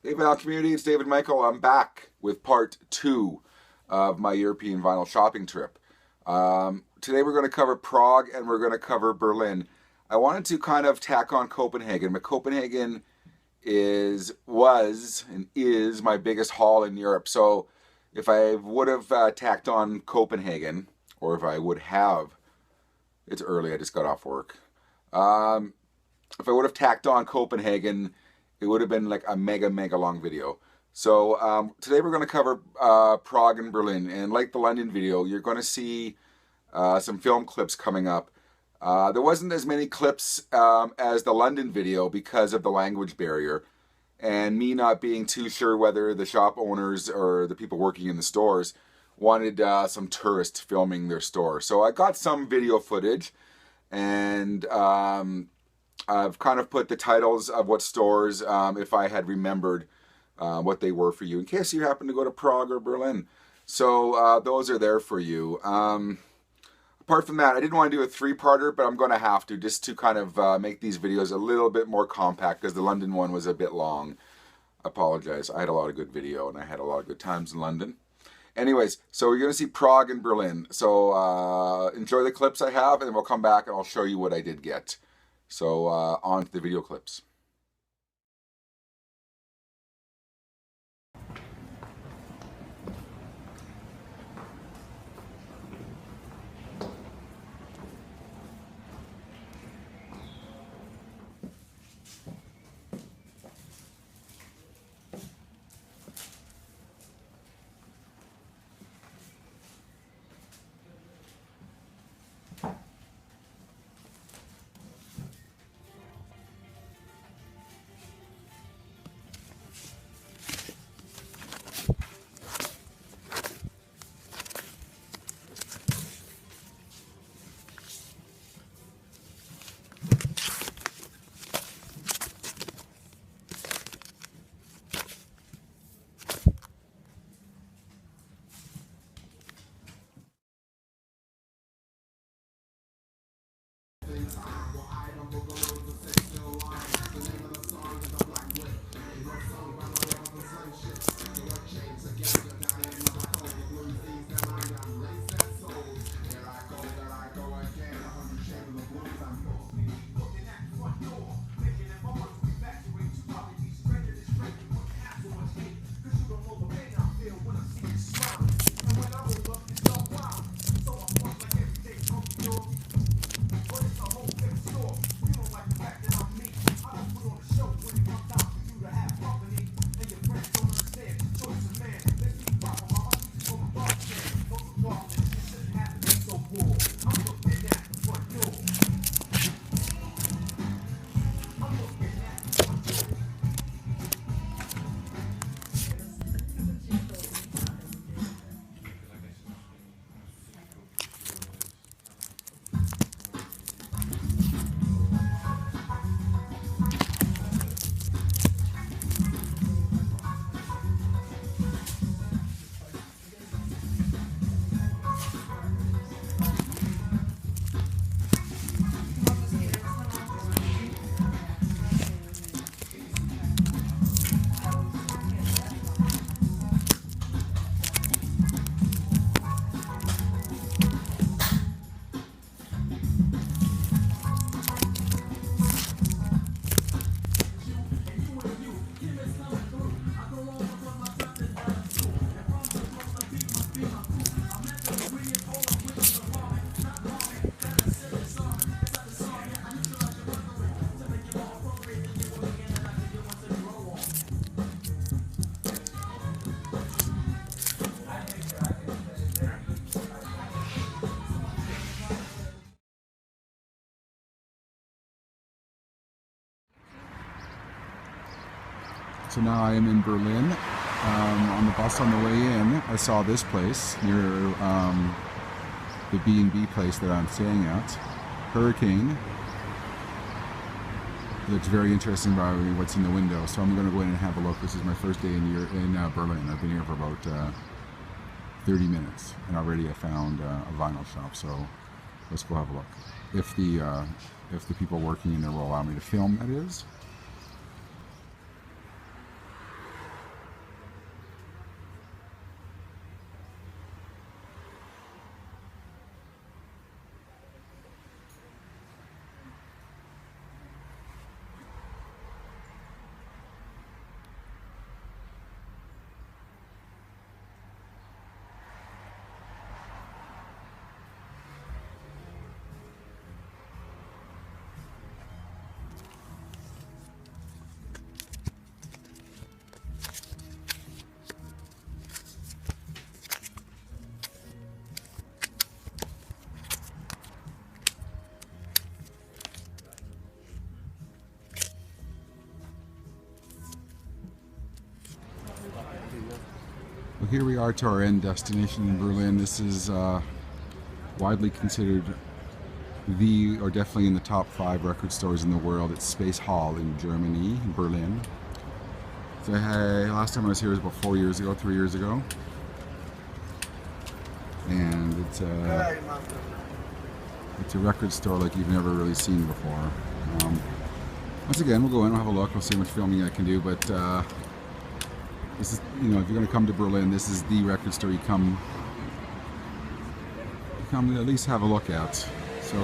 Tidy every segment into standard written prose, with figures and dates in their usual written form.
Hey Vinyl community, it's David Michael. I'm back with part 2 of my European vinyl shopping trip. Today we're going to cover Prague and we're going to cover Berlin. I wanted to kind of tack on Copenhagen, but Copenhagen was my biggest haul in Europe. So if I would have tacked on Copenhagen, or if I would have, it's early, I just got off work. If I would have tacked on Copenhagen, it would have been like a mega long video. So today we're going to cover Prague and Berlin, and like the London video, you're going to see some film clips coming up. There wasn't as many clips as the London video because of the language barrier and me not being too sure whether the shop owners or the people working in the stores wanted some tourists filming their store. So I got some video footage, and I've kind of put the titles of what stores, if I had remembered what they were for you, in case you happen to go to Prague or Berlin. So those are there for you. Apart from that, I didn't want to do a 3-parter, but I'm going to have to, just to kind of make these videos a little bit more compact, because the London one was a bit long. I apologize. I had a lot of good video, and I had a lot of good times in London. Anyways, so you're going to see Prague and Berlin. So enjoy the clips I have, and then we'll come back and I'll show you what I did get. So on to the video clips. So now I am in Berlin. On the bus on the way in, I saw this place near the B&B place that I'm staying at. Hurricane. It looks very interesting by what's in the window, so I'm going to go in and have a look. This is my first day in Berlin. I've been here for about 30 minutes, and already I found a vinyl shop, so let's go have a look. If the people working in there will allow me to film, that is. Here we are to our end destination in Berlin. This is widely considered or definitely in the top 5 record stores in the world. It's Space Hall in Germany, in Berlin. So last time I was here was about 3 years ago. And it's a record store like you've never really seen before. Once again, we'll go in, we'll have a look, we'll see how much filming I can do, but this is, if you're going to come to Berlin, this is the record store you come at least have a look at. So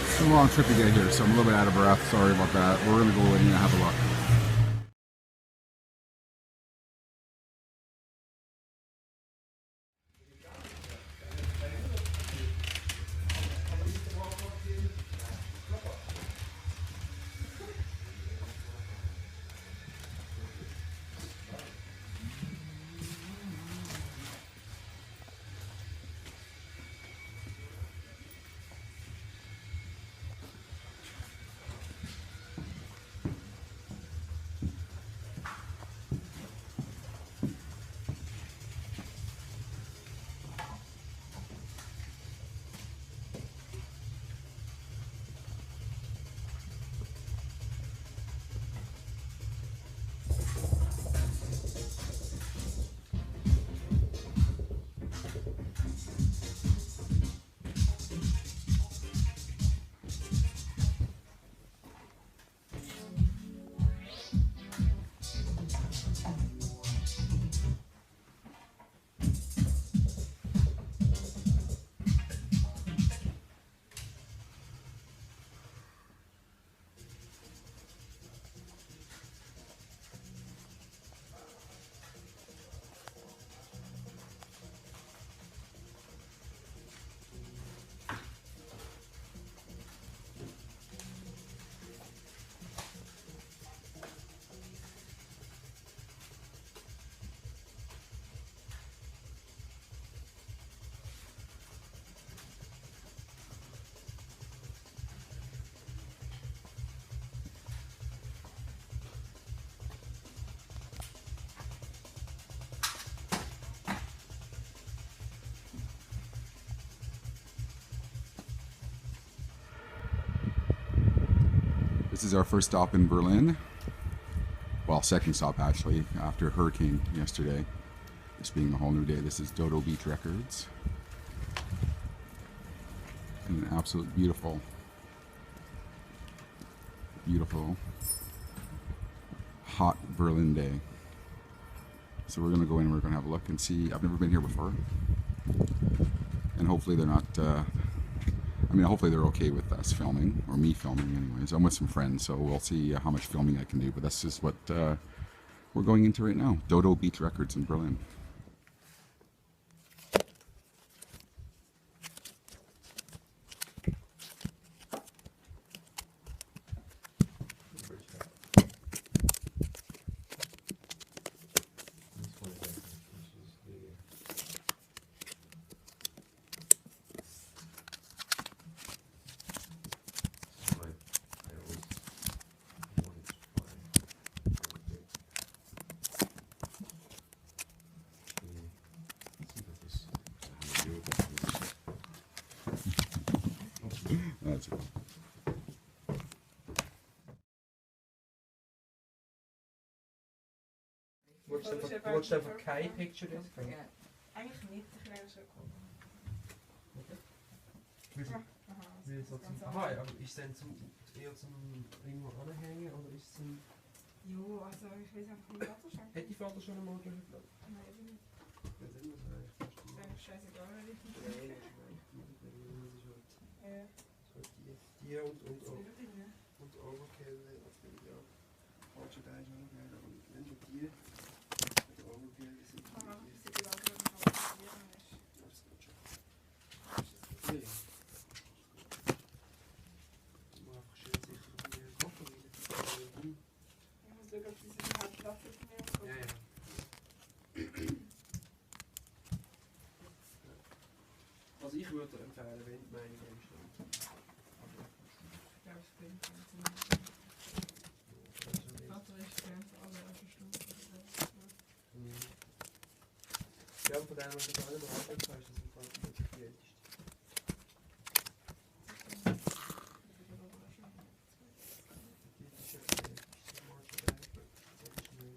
it's a long trip to get here, so I'm a little bit out of breath, sorry about that. We're going to go in and have a look. This is our first stop in Berlin. Well, second stop actually, after hurricane yesterday. This being a whole new day. This is Dodo Beach Records. An absolute beautiful hot Berlin day. So we're gonna go in and we're gonna have a look and see. I've never been here before. And hopefully they're not hopefully they're okay with us filming, or me filming anyways. I'm with some friends, so we'll see how much filming I can do, but that's just what we're going into right now. Dodo Beach Records in Berlin. That's it. Wolltest du einfach kein Picture das? Eigentlich nicht, ich wäre schon cool. Aha, aber ist es dann eher zum irgendwo anhängen oder ist es zum... Jo, also ich weiß einfach nicht, was du schon. Hat die Vater schon einmal durchgebracht? Nein, eben nicht. Ja, dann muss er eigentlich fast... Das ist eigentlich scheißegal, wenn ich nicht. Ja. Die und Overkill, das finde ich auch. Falsche Teile schon noch, aber wenn du die mit Overkill sind, Kann man ein bisschen gelagert und probieren. das geht schon. Ja. Du musst einfach schön sicher die Koffer wieder. Ich muss schauen, ob diese überhaupt Platz ist für mich. Ja, ja. Also ich würde dir empfehlen, wenn du meine Game stimmt. Ich glaube, ich bin ganz Vater ist ganz alle Stunden. Ja, von denen, die gar nicht mehr arbeiten, ist das im Fall die älteste. Die ist ja die älteste, die Marke der das ist neu.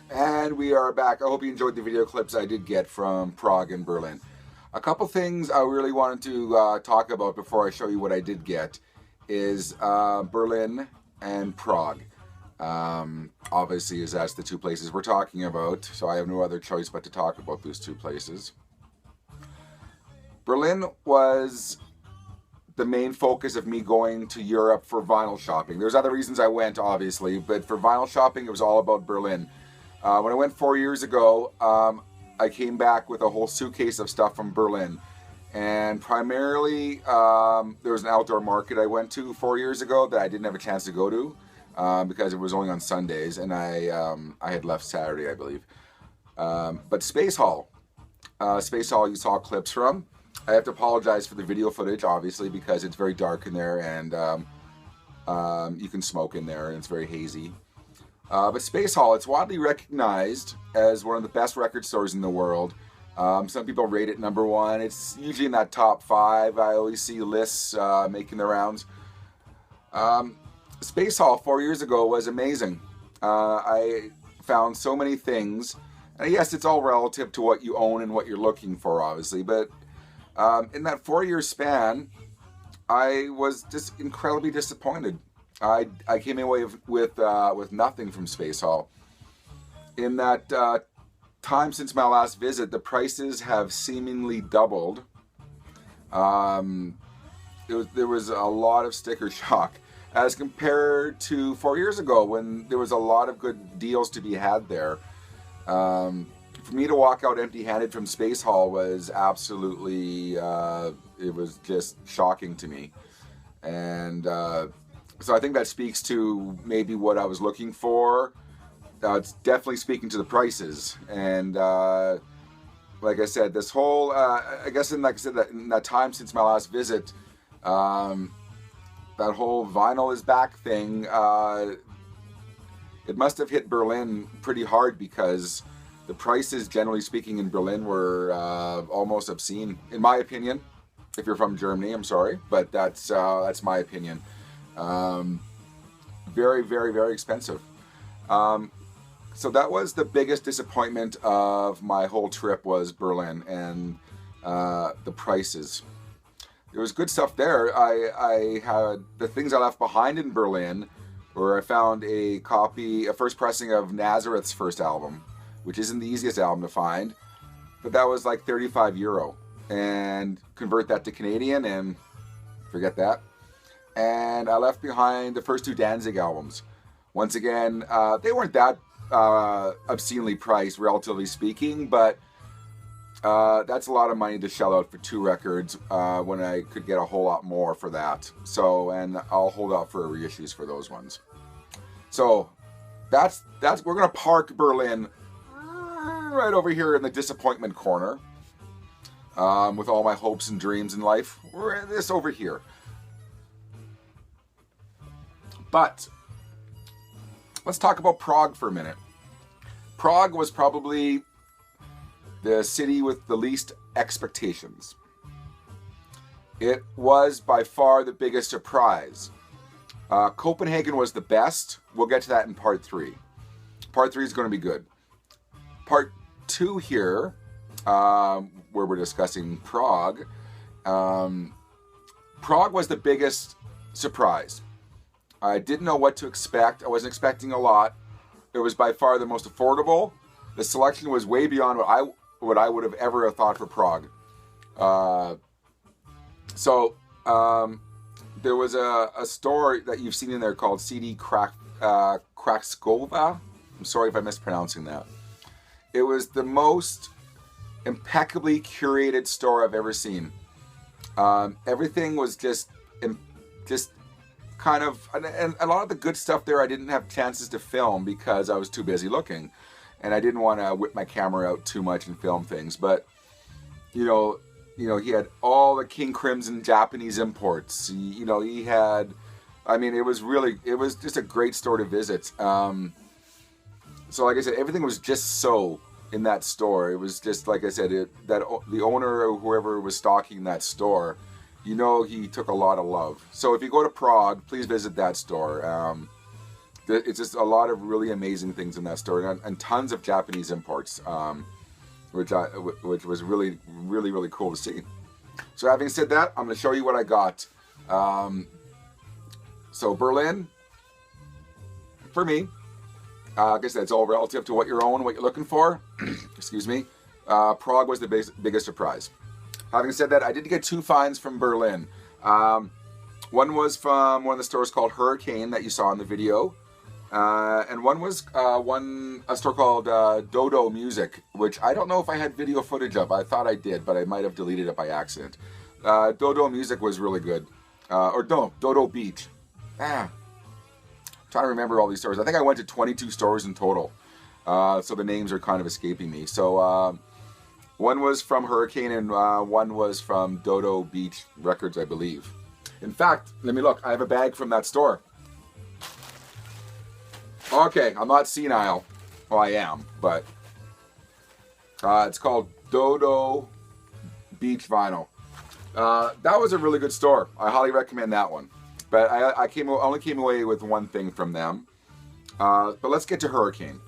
And we are back. I hope you enjoyed the video clips I did get from Prague and Berlin. A couple things I really wanted to talk about before I show you what I did get is Berlin and Prague. Obviously, as that's the two places we're talking about, so I have no other choice but to talk about those two places. Berlin was the main focus of me going to Europe for vinyl shopping. There's other reasons I went, obviously, but for vinyl shopping, it was all about Berlin. When I went 4 years ago, I came back with a whole suitcase of stuff from Berlin. And primarily, there was an outdoor market I went to 4 years ago that I didn't have a chance to go to because it was only on Sundays, and I had left Saturday, I believe. But Space Hall you saw clips from. I have to apologize for the video footage, obviously, because it's very dark in there, and you can smoke in there, and it's very hazy. But Space Hall, it's widely recognized as one of the best record stores in the world. Some people rate it #1. It's usually in that top 5. I always see lists making the rounds. Space Hall 4 years ago was amazing. I found so many things. And yes, it's all relative to what you own and what you're looking for, obviously. But in that 4-year span, I was just incredibly disappointed. I came away with nothing from Space Hall. In that time since my last visit, the prices have seemingly doubled. There was a lot of sticker shock as compared to 4 years ago when there was a lot of good deals to be had there. For me to walk out empty-handed from Space Hall was absolutely, it was just shocking to me. And so I think that speaks to maybe what I was looking for. It's definitely speaking to the prices. And like I said, this whole, I guess in that time since my last visit, that whole vinyl is back thing, it must have hit Berlin pretty hard because the prices, generally speaking, in Berlin were almost obscene, in my opinion. If you're from Germany, I'm sorry, but that's my opinion. Very, very, very expensive. So that was the biggest disappointment of my whole trip, was Berlin and the prices. There was good stuff there. I had the things I left behind in Berlin, where I found a first pressing of Nazareth's first album, which isn't the easiest album to find, but that was like €35. And convert that to Canadian and forget that. And I left behind the first 2 Danzig albums. Once again, they weren't that obscenely priced, relatively speaking, but that's a lot of money to shell out for 2 records when I could get a whole lot more for that. So, and I'll hold out for reissues for those ones. So we're gonna park Berlin right over here in the disappointment corner. With all my hopes and dreams in life, we're this over here. But let's talk about Prague for a minute. Prague was probably the city with the least expectations. It was by far the biggest surprise. Copenhagen was the best. We'll get to that in part 3. Part 3 is going to be good. Part 2 here, where we're discussing Prague. Prague was the biggest surprise. I didn't know what to expect. I wasn't expecting a lot. It was by far the most affordable. The selection was way beyond what I would have ever thought for Prague. There was a store that you've seen in there called CD Krakskova. I'm sorry if I'm mispronouncing that. It was the most impeccably curated store I've ever seen. Everything was just kind of, and a lot of the good stuff there I didn't have chances to film because I was too busy looking, and I didn't want to whip my camera out too much and film things. But you know, he had all the King Crimson Japanese imports. He had, I mean, it was just a great store to visit. So like I said, everything was just so in that store. It was just, like I said, that the owner or whoever was stocking that store, he took a lot of love. So if you go to Prague, please visit that store. It's just a lot of really amazing things in that store, and tons of Japanese imports, which was really, really, really cool to see. So having said that, I'm going to show you what I got. So Berlin, for me, I guess that's all relative to what you're looking for. Excuse me. Prague was the biggest surprise. Having said that, I did get 2 finds from Berlin. One was from one of the stores called Hurricane that you saw in the video. And one was a store called Dodo Music, which I don't know if I had video footage of. I thought I did, but I might have deleted it by accident. Dodo Music was really good. Or no, Dodo Beach. Trying to remember all these stores. I think I went to 22 stores in total. So the names are kind of escaping me. So one was from Hurricane and one was from Dodo Beach Records, I believe. In fact, let me look. I have a bag from that store. Okay, I'm not senile. Well, I am, but it's called Dodo Beach Vinyl. That was a really good store. I highly recommend that one. But I only came away with one thing from them. But let's get to Hurricane.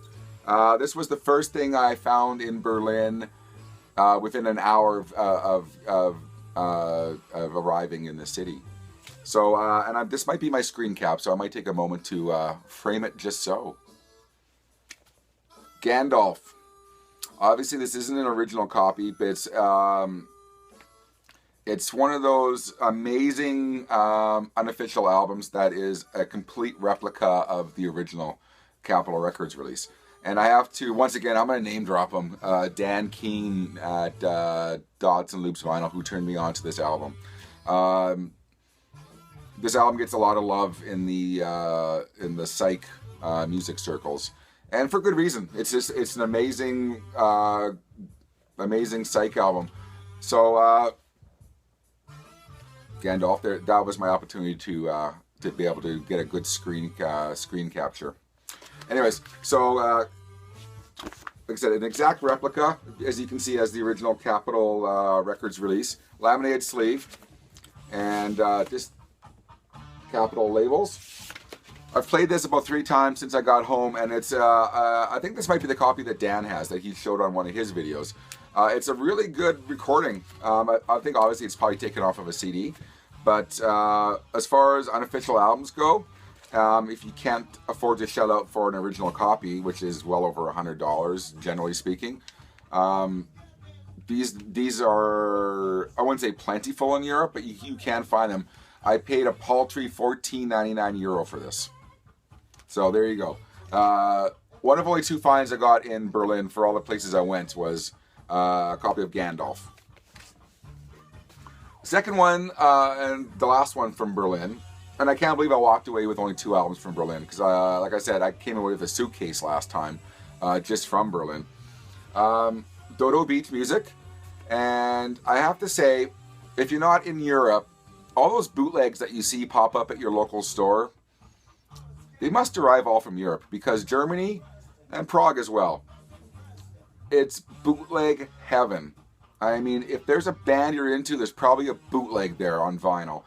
This was the first thing I found in Berlin within an hour of arriving in the city. So, this might be my screen cap, so I might take a moment to frame it just so. Gandalf. Obviously, this isn't an original copy, but it's one of those amazing unofficial albums that is a complete replica of the original Capitol Records release. And I have to, once again, I'm going to name drop him, Dan Keene at Dots and Loops Vinyl, who turned me on to this album. This album gets a lot of love in the psych music circles, and for good reason. It's an amazing psych album. So Gandalf, that was my opportunity to be able to get a good screen capture. Anyways, so like I said, an exact replica, as you can see, as the original Capitol Records release, laminated sleeve, and just Capitol labels. I've played this about 3 times since I got home, and it's I think this might be the copy that Dan has that he showed on one of his videos. It's a really good recording. I think obviously it's probably taken off of a CD, but as far as unofficial albums go, if you can't afford to shell out for an original copy, which is well over $100 generally speaking, these are, I wouldn't say plentiful in Europe, but you can find them. I paid a paltry €14.99 for this. So there you go. One of only 2 finds I got in Berlin for all the places I went was a copy of Gandalf. Second one, and the last one from Berlin, and I can't believe I walked away with only 2 albums from Berlin, because like I said, I came away with a suitcase last time, just from Berlin. Dodo Beach Music, and I have to say, if you're not in Europe, all those bootlegs that you see pop up at your local store, they must derive all from Europe, because Germany and Prague as well, it's bootleg heaven. I mean, if there's a band you're into, there's probably a bootleg there on vinyl.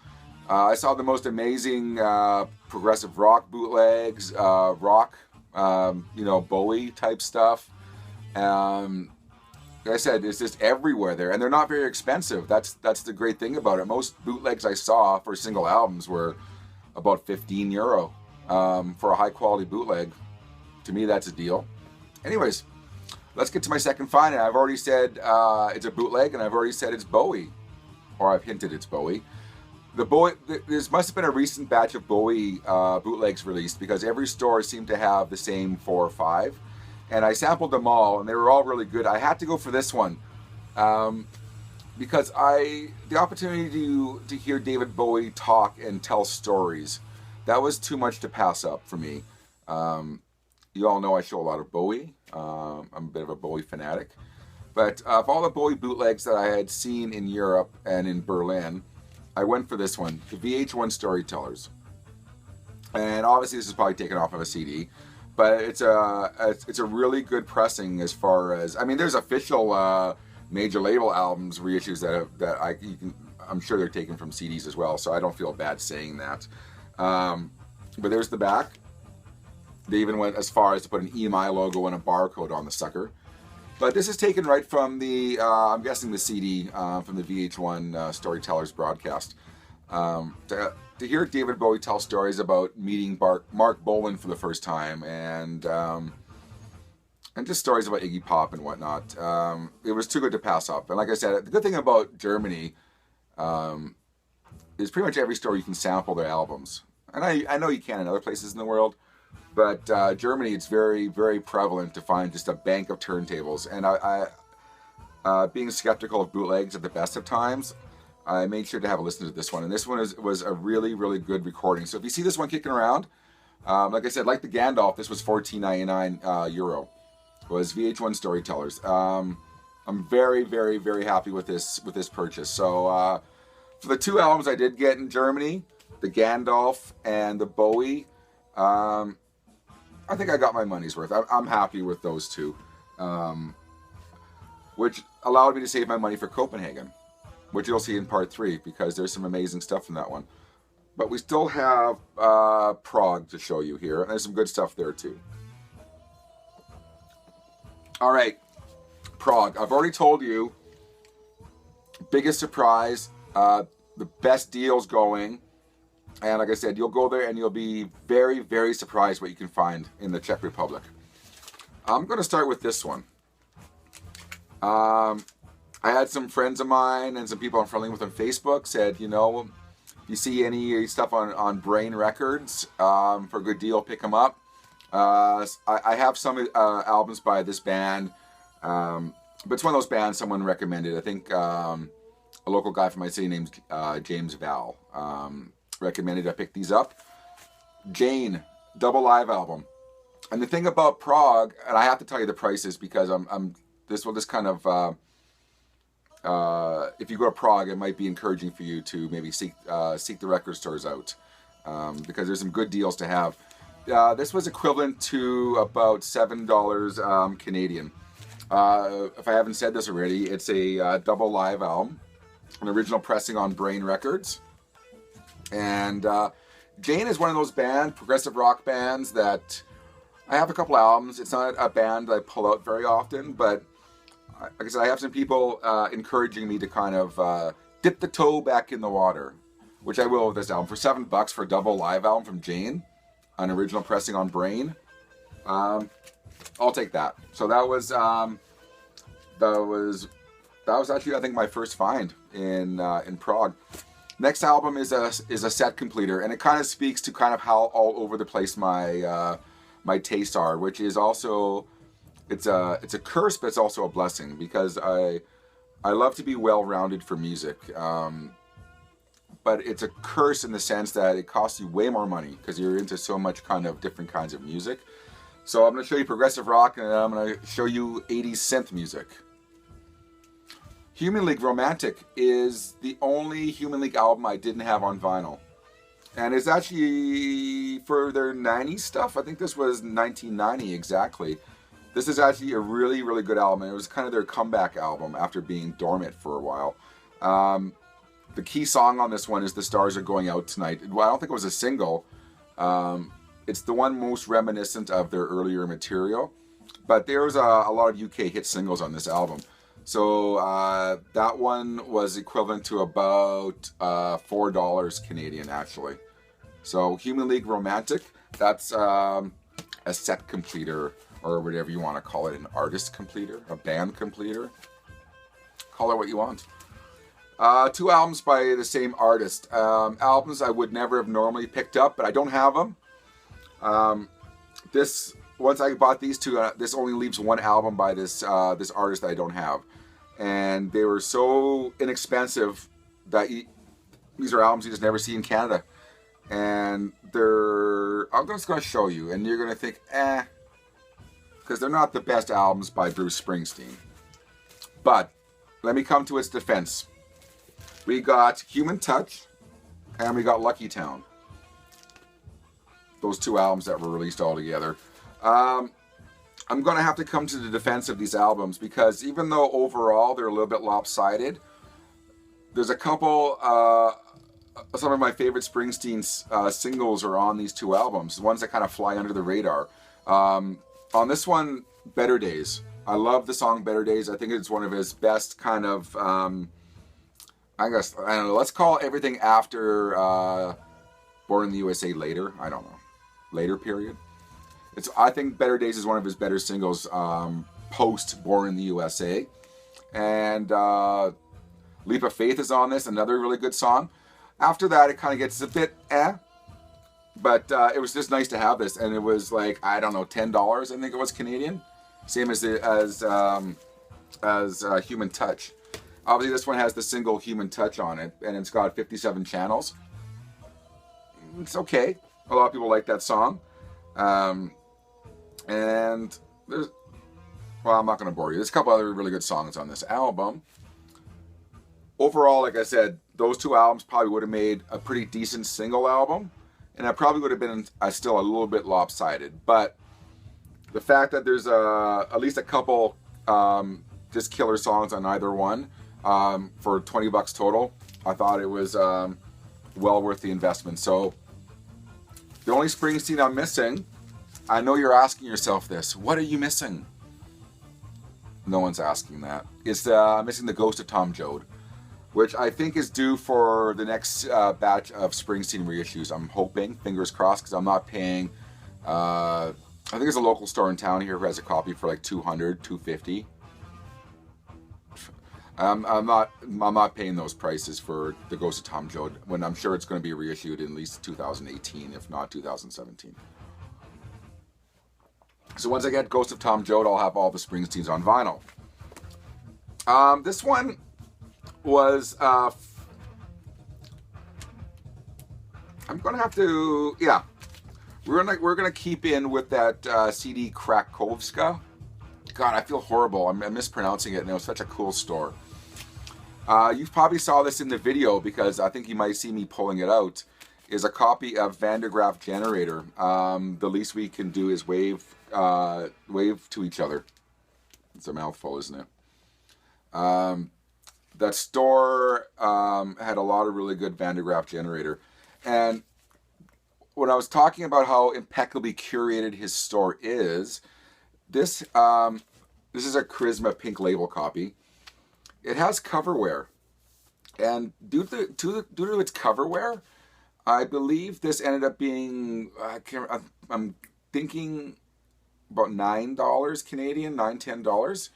I saw the most amazing progressive rock bootlegs, Bowie type stuff. Like I said, it's just everywhere there, and they're not very expensive. That's the great thing about it. Most bootlegs I saw for single albums were about €15 for a high quality bootleg. To me, that's a deal. Anyways, let's get to my second find. And I've already said it's a bootleg, and I've already said it's Bowie, or I've hinted it's Bowie. There must have been a recent batch of Bowie bootlegs released, because every store seemed to have the same 4 or 5. And I sampled them all, and they were all really good. I had to go for this one because the opportunity to hear David Bowie talk and tell stories, that was too much to pass up for me. You all know I show a lot of Bowie. I'm a bit of a Bowie fanatic. But of all the Bowie bootlegs that I had seen in Europe and in Berlin, I went for this one, the VH1 Storytellers. And obviously this is probably taken off of a CD, but it's a really good pressing as far as, I mean, there's official major label albums reissues I'm sure they're taken from CDs as well, so I don't feel bad saying that. But there's the back. They even went as far as to put an EMI logo and a barcode on the sucker. But this is taken right from the, I'm guessing the CD from the VH1 Storytellers broadcast. To hear David Bowie tell stories about meeting Mark Bolan for the first time, and just stories about Iggy Pop and whatnot, it was too good to pass up. And like I said, the good thing about Germany is pretty much every store you can sample their albums. And I know you can in other places in the world, but Germany, it's very, very prevalent to find just a bank of turntables. And I being skeptical of bootlegs at the best of times, I made sure to have a listen to this one. And this one was a really, really good recording. So if you see this one kicking around, like I said, like the Gandalf, this was €14.99 Euro. It was VH1 Storytellers. I'm very, very, very happy with this purchase. So for the two albums I did get in Germany, the Gandalf and the Bowie, I think I got my money's worth. I'm happy with those two, which allowed me to save my money for Copenhagen, which you'll see in part 3, because there's some amazing stuff in that one. But we still have Prague to show you here, and there's some good stuff there too. All right, Prague. I've already told you, biggest surprise, the best deals going. And like I said, you'll go there and you'll be very, very surprised what you can find in the Czech Republic. I'm going to start with this one. I had some friends of mine and some people I'm friendly with on Facebook said, you know, if you see any stuff on Brain Records for a good deal, pick them up. I have some albums by this band, but it's one of those bands someone recommended. I think a local guy from my city named James Val recommended I pick these up. Jane, double live album. And the thing about Prague, and I have to tell you the prices because this will just kind of, if you go to Prague, it might be encouraging for you to maybe seek the record stores out, because there's some good deals to have. This was equivalent to about $7 Canadian. If I haven't said this already, it's a double live album, an original pressing on Brain Records. And Jane is one of those progressive rock bands that I have a couple albums. It's not a band I pull out very often, but like I said, I have some people encouraging me to kind of dip the toe back in the water, which I will with this album. For $7 for a double live album from Jane, an original pressing on Brain, I'll take that. So that was actually, I think, my first find in Prague. Next album is a set completer, and it kind of speaks to kind of how all over the place my my tastes are, which is also it's a curse, but it's also a blessing, because I love to be well-rounded for music, but it's a curse in the sense that it costs you way more money because you're into so much kind of different kinds of music. So I'm going to show you progressive rock, and then I'm going to show you 80s synth music. Human League Romantic is the only Human League album I didn't have on vinyl. And it's actually for their 90s stuff. I think this was 1990 exactly. This is actually a really, really good album. It was kind of their comeback album after being dormant for a while. The key song on this one is The Stars Are Going Out Tonight. Well, I don't think it was a single. It's the one most reminiscent of their earlier material. But there's a lot of UK hit singles on this album. So that one was equivalent to about $4 Canadian, actually. So Human League Romantic, that's a set completer, or whatever you want to call it, an artist completer, a band completer. Call it what you want. Two albums by the same artist. Albums I would never have normally picked up, but I don't have them. Once I bought these two, this only leaves one album by this artist that I don't have. And they were so inexpensive that these are albums you just never see in Canada. And I'm just going to show you, and you're going to think, because they're not the best albums by Bruce Springsteen. But let me come to its defense. We got Human Touch and we got Lucky Town. Those two albums that were released all together. I'm going to have to come to the defense of these albums because even though overall they're a little bit lopsided, there's a couple, some of my favorite Springsteen singles are on these two albums, the ones that kind of fly under the radar. On this one, Better Days. I love the song Better Days. I think it's one of his best kind of, I don't know, let's call everything after Born in the USA later. I don't know. Later period. I think Better Days is one of his better singles post Born in the USA. And Leap of Faith is on this, another really good song. After that, it kind of gets a bit but it was just nice to have this, and it was like, I don't know, $10, I think it was Canadian. Same as Human Touch. Obviously, this one has the single Human Touch on it, and it's got 57 channels. It's okay. A lot of people like that song. And there's, well, I'm not going to bore you. There's a couple other really good songs on this album. Overall, like I said, those two albums probably would have made a pretty decent single album, and it probably would have been still a little bit lopsided. But the fact that there's at least a couple just killer songs on either one for $20 total, I thought it was well worth the investment. So the only Springsteen I'm missing, I know you're asking yourself this, what are you missing? No one's asking that. It's missing the Ghost of Tom Joad, which I think is due for the next batch of Springsteen reissues. I'm hoping, fingers crossed, because I'm not paying. I think there's a local store in town here who has a copy for like $200, $250. I'm not paying those prices for the Ghost of Tom Joad when I'm sure it's going to be reissued in at least 2018, if not 2017. So once I get Ghost of Tom Joad, I'll have all the Springsteens on vinyl. This one was I'm gonna have to, yeah, we're gonna keep in with that CD Krakovska. God, I feel horrible. I'm mispronouncing it, and it was such a cool store. You probably saw this in the video because I think you might see me pulling it out. Is a copy of Van de Graaff Generator. The least we can do is wave to each other. It's a mouthful, isn't it? That store had a lot of really good Van de Graaff Generator. And when I was talking about how impeccably curated his store is, this is a Charisma Pink Label copy. It has coverware. And due to its coverware, I believe this ended up being, I'm thinking about $9 Canadian, $10,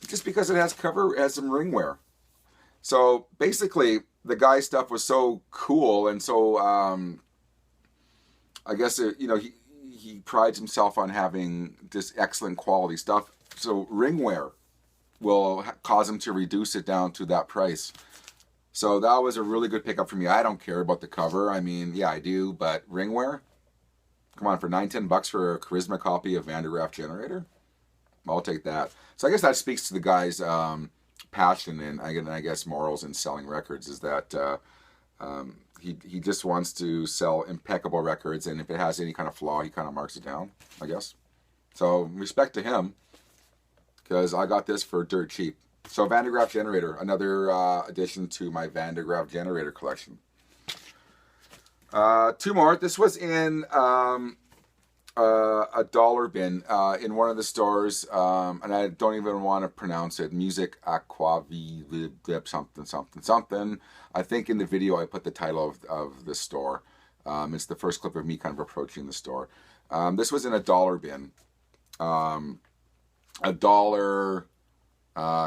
just because it has some ringware. So basically, the guy's stuff was so cool, and so I guess he prides himself on having this excellent quality stuff. So ringware will cause him to reduce it down to that price. So that was a really good pickup for me. I don't care about the cover. I mean, yeah, I do, but ringware? Come on, for $9-10 for a Charisma copy of Van de Graaff Generator? I'll take that. So I guess that speaks to the guy's passion and I guess morals in selling records, is that he just wants to sell impeccable records, and if it has any kind of flaw, he kind of marks it down, I guess. So respect to him, because I got this for dirt cheap. So Van de Graaff Generator, another addition to my Van de Graaff Generator collection. Two more. This was in a dollar bin in one of the stores, and I don't even want to pronounce it. Music Aquavi something. I think in the video I put the title of the store. It's the first clip of me kind of approaching the store. This was in a dollar bin. $1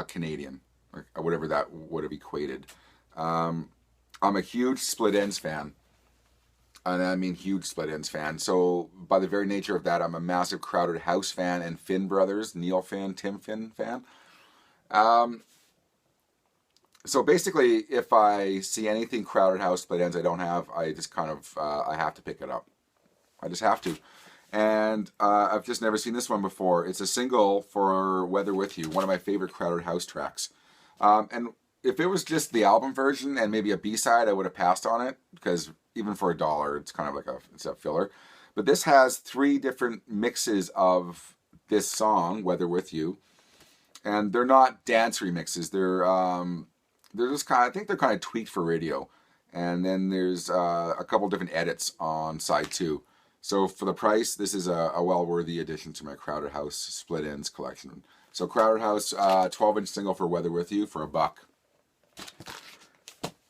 Canadian, or whatever that would have equated. I'm a huge Split Enz fan. And I mean huge Split Enz fan. So by the very nature of that, I'm a massive Crowded House fan and Finn Brothers, Neil Finn, Tim Finn fan. So basically, if I see anything Crowded House, Split Enz I don't have, I just kind of, I have to pick it up. I just have to. And I've just never seen this one before. It's a single for Weather With You, one of my favorite Crowded House tracks. And if it was just the album version and maybe a B-side, I would have passed on it, because even for $1, it's kind of like it's a filler. But this has 3 different mixes of this song, Weather With You, and they're not dance remixes. They're just kind of, I think they're kind of tweaked for radio. And then there's a couple different edits on side 2. So for the price, this is a well-worthy addition to my Crowded House split ends collection. So Crowded House 12-inch single for Weather With You for $1.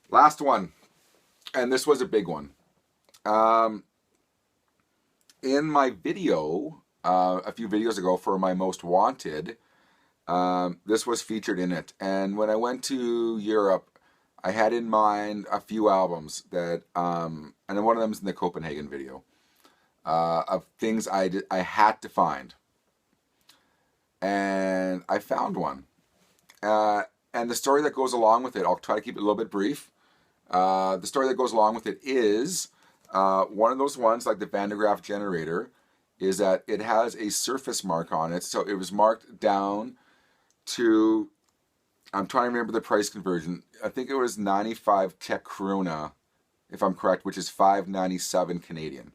Last one, and this was a big one. In my video, a few videos ago for my Most Wanted, this was featured in it. And when I went to Europe, I had in mind a few albums that, and then one of them is in the Copenhagen video, of things I had to find. And I found one. And the story that goes along with it, I'll try to keep it a little bit brief. The story that goes along with it is one of those ones, like the Van de Graaff generator, is that it has a surface mark on it. So it was marked down to, I'm trying to remember the price conversion. I think it was 95 Czech krona, if I'm correct, which is $5.97 Canadian.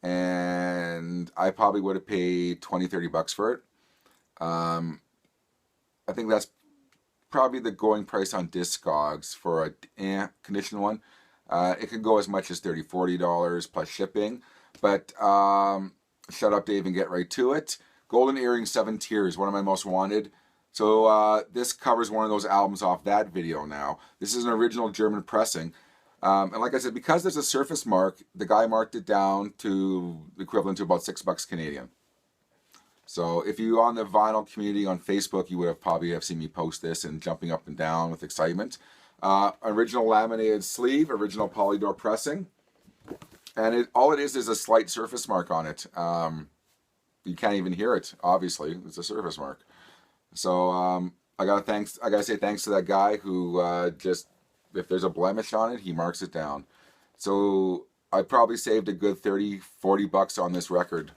And I probably would have paid $20-30 for it. I think that's probably the going price on Discogs for a condition one. It could go as much as $30-40 plus shipping. But shut up, Dave, and get right to it. Golden Earring 7 Tears, one of my most wanted. So this covers one of those albums off that video now. This is an original German pressing. And like I said, because there's a surface mark, the guy marked it down to the equivalent to about $6 Canadian. So if you're on the vinyl community on Facebook, you would have probably seen me post this and jumping up and down with excitement. Original laminated sleeve, original polydor pressing. And all it is a slight surface mark on it. You can't even hear it, obviously. It's a surface mark. So I gotta say thanks to that guy who just, if there's a blemish on it, he marks it down. So I probably saved a good $30-40 on this record,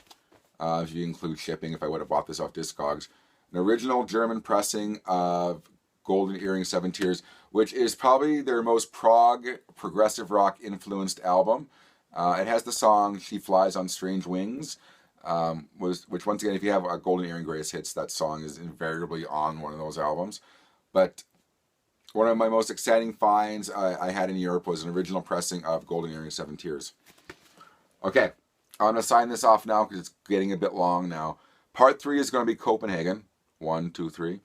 if you include shipping, if I would have bought this off Discogs. An original German pressing of Golden Earring 7 Tears, which is probably their most prog, progressive rock influenced album. It has the song She Flies on Strange Wings, which once again, if you have a Golden Earring Greatest Hits, that song is invariably on one of those albums. But one of my most exciting finds I had in Europe was an original pressing of Golden Earring 7 Tears. Okay, I'm going to sign this off now because it's getting a bit long now. Part 3 is going to be Copenhagen. 1, 2, 3.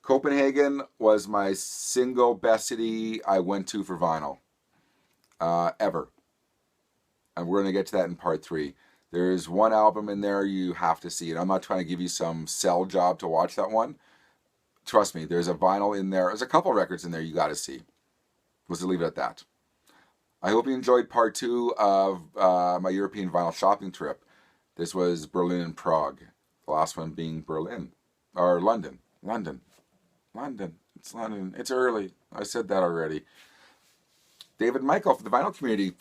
Copenhagen was my single best city I went to for vinyl. Ever. And we're going to get to that in part 3. There's one album in there you have to see. And I'm not trying to give you some sell job to watch that one. Trust me, there's a vinyl in there. There's a couple records in there you got to see. Let's leave it at that. I hope you enjoyed part 2 of my European vinyl shopping trip. This was Berlin and Prague. The last one being Berlin. Or London. London. It's London. It's early. I said that already. David Michael for the vinyl community.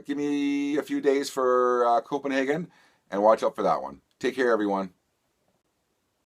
Give me a few days for Copenhagen and watch out for that one. Take care, everyone.